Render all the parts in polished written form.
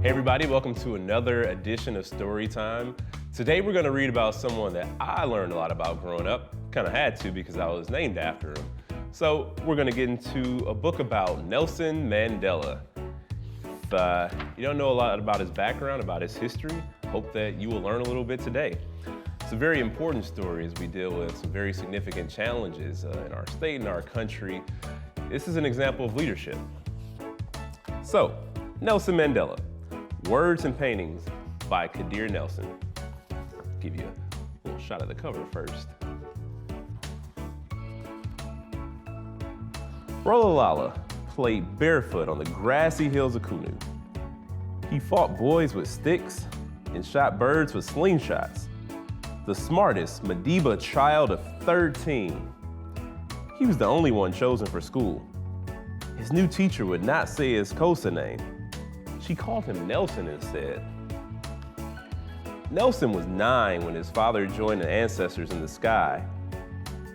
Hey everybody, welcome to another edition of Storytime. Today we're going to read about someone that I learned a lot about growing up. Kind of had to because I was named after him. So we're going to get into a book about Nelson Mandela. If you don't know a lot about his background, about his history, hope that you will learn a little bit today. It's a very important story as we deal with some very significant challenges in our state and our country. This is an example of leadership. So, Nelson Mandela. Words and Paintings by Kadir Nelson. Give you a little shot of the cover first. Rollalala played barefoot on the grassy hills of Kunu. He fought boys with sticks and shot birds with slingshots. The smartest Madiba child of 13. He was the only one chosen for school. His new teacher would not say his Xhosa name. She called him Nelson instead. Nelson was 9 when his father joined the ancestors in the sky.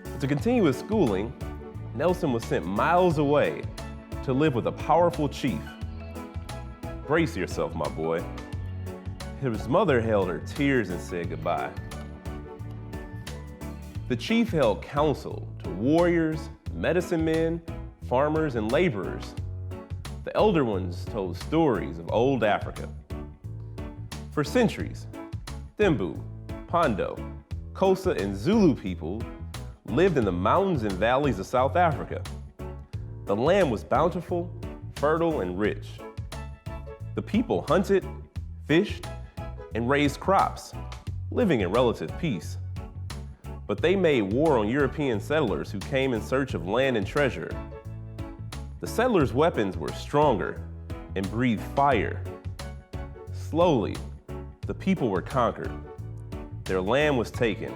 But to continue his schooling, Nelson was sent miles away to live with a powerful chief. Brace yourself, my boy. His mother held her tears and said goodbye. The chief held counsel to warriors, medicine men, farmers, and laborers. The elder ones told stories of old Africa. For centuries, Thembu, Pondo, Xhosa, and Zulu people lived in the mountains and valleys of South Africa. The land was bountiful, fertile, and rich. The people hunted, fished, and raised crops, living in relative peace. But they made war on European settlers who came in search of land and treasure. The settlers' weapons were stronger and breathed fire. Slowly, the people were conquered. Their land was taken,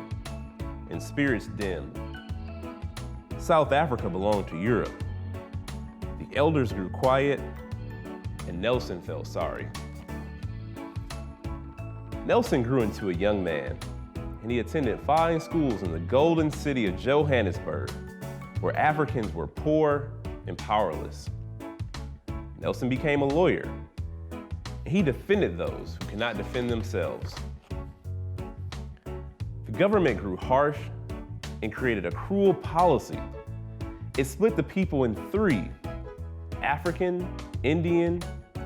and spirits dimmed. South Africa belonged to Europe. The elders grew quiet, and Nelson felt sorry. Nelson grew into a young man, and he attended fine schools in the golden city of Johannesburg, where Africans were poor and powerless. Nelson became a lawyer. He defended those who could not defend themselves. The government grew harsh and created a cruel policy. It split the people in 3: African, Indian,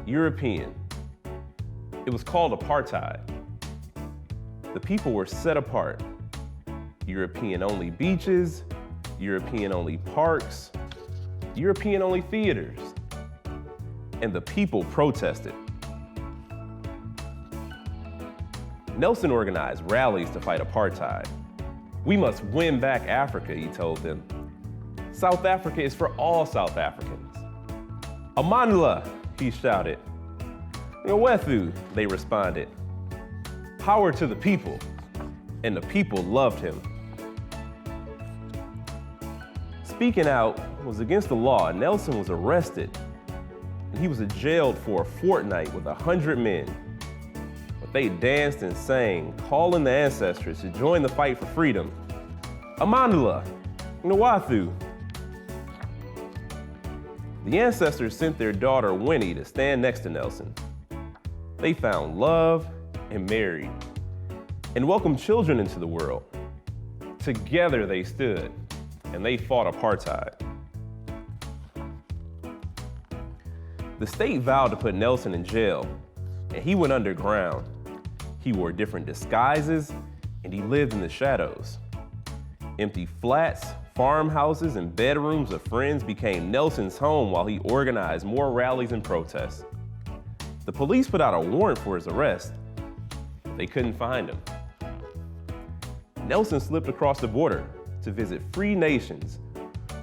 European. It was called apartheid. The people were set apart. European-only beaches, European-only parks, European-only theaters, and the people protested. Nelson organized rallies to fight apartheid. We must win back Africa, he told them. South Africa is for all South Africans. Amandla, he shouted. Ngawethu, they responded. Power to the people, and the people loved him. Speaking out was against the law. Nelson was arrested, and he was jailed for a fortnight with 100 men. But they danced and sang, calling the ancestors to join the fight for freedom. Amandla, Ngawethu. The ancestors sent their daughter Winnie to stand next to Nelson. They found love and married, and welcomed children into the world. Together they stood, and they fought apartheid. The state vowed to put Nelson in jail, and he went underground. He wore different disguises, and he lived in the shadows. Empty flats, farmhouses, and bedrooms of friends became Nelson's home while he organized more rallies and protests. The police put out a warrant for his arrest. They couldn't find him. Nelson slipped across the border to visit free nations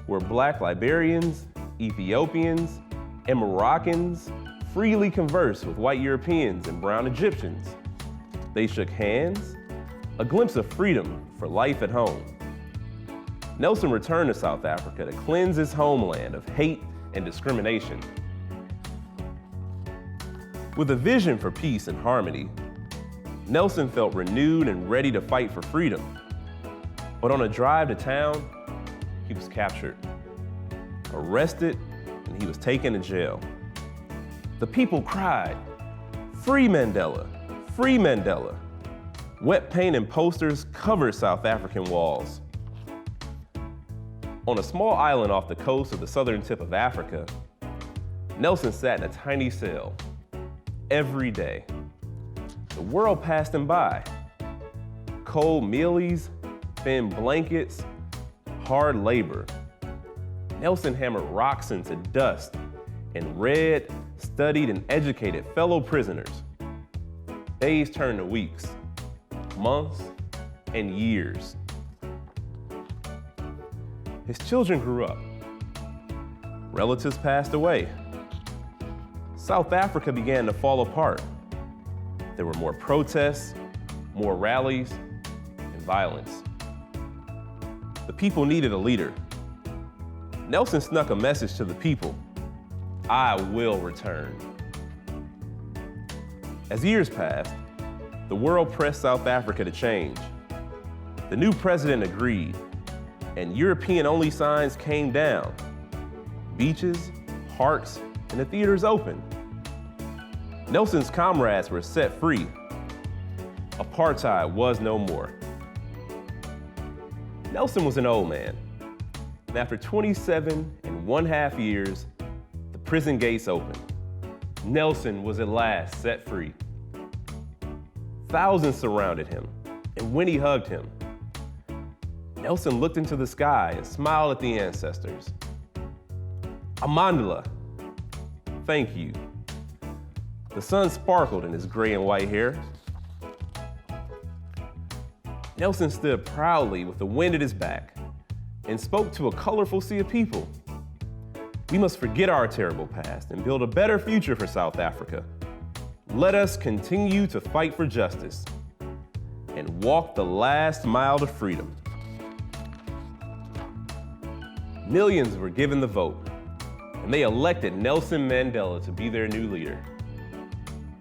where Black Liberians, Ethiopians, and Moroccans freely conversed with white Europeans and brown Egyptians. They shook hands, a glimpse of freedom for life at home. Nelson returned to South Africa to cleanse his homeland of hate and discrimination. With a vision for peace and harmony, Nelson felt renewed and ready to fight for freedom. But on a drive to town, he was captured, arrested, and he was taken to jail. The people cried, Free Mandela, free Mandela. Wet paint and posters covered South African walls. On a small island off the coast of the southern tip of Africa, Nelson sat in a tiny cell every day. The world passed him by. Cold mealies, thin blankets, hard labor. Nelson hammered rocks into dust and read, studied, and educated fellow prisoners. Days turned to weeks, months, and years. His children grew up. Relatives passed away. South Africa began to fall apart. There were more protests, more rallies, and violence. The people needed a leader. Nelson snuck a message to the people: I will return. As years passed, the world pressed South Africa to change. The new president agreed, and European-only signs came down. Beaches, parks, and the theaters opened. Nelson's comrades were set free. Apartheid was no more. Nelson was an old man, and after 27.5 years, the prison gates opened. Nelson was at last set free. Thousands surrounded him, and when he hugged him, Nelson looked into the sky and smiled at the ancestors. Mandela, thank you. The sun sparkled in his gray and white hair. Nelson stood proudly with the wind at his back and spoke to a colorful sea of people. We must forget our terrible past and build a better future for South Africa. Let us continue to fight for justice and walk the last mile to freedom. Millions were given the vote, and they elected Nelson Mandela to be their new leader.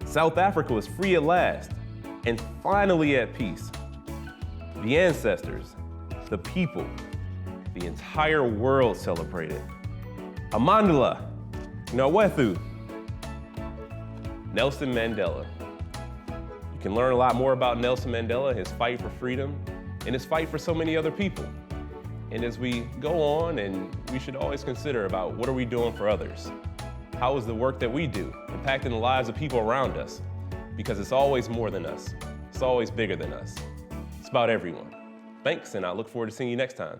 South Africa was free at last, and finally at peace. The ancestors, the people, the entire world celebrated. Mandela, Ngawethu, Nelson Mandela. You can learn a lot more about Nelson Mandela, his fight for freedom, and his fight for so many other people. And as we go on, and we should always consider about what are we doing for others? How is the work that we do impacting the lives of people around us? Because it's always more than us. It's always bigger than us. It's about everyone. Thanks, and I look forward to seeing you next time.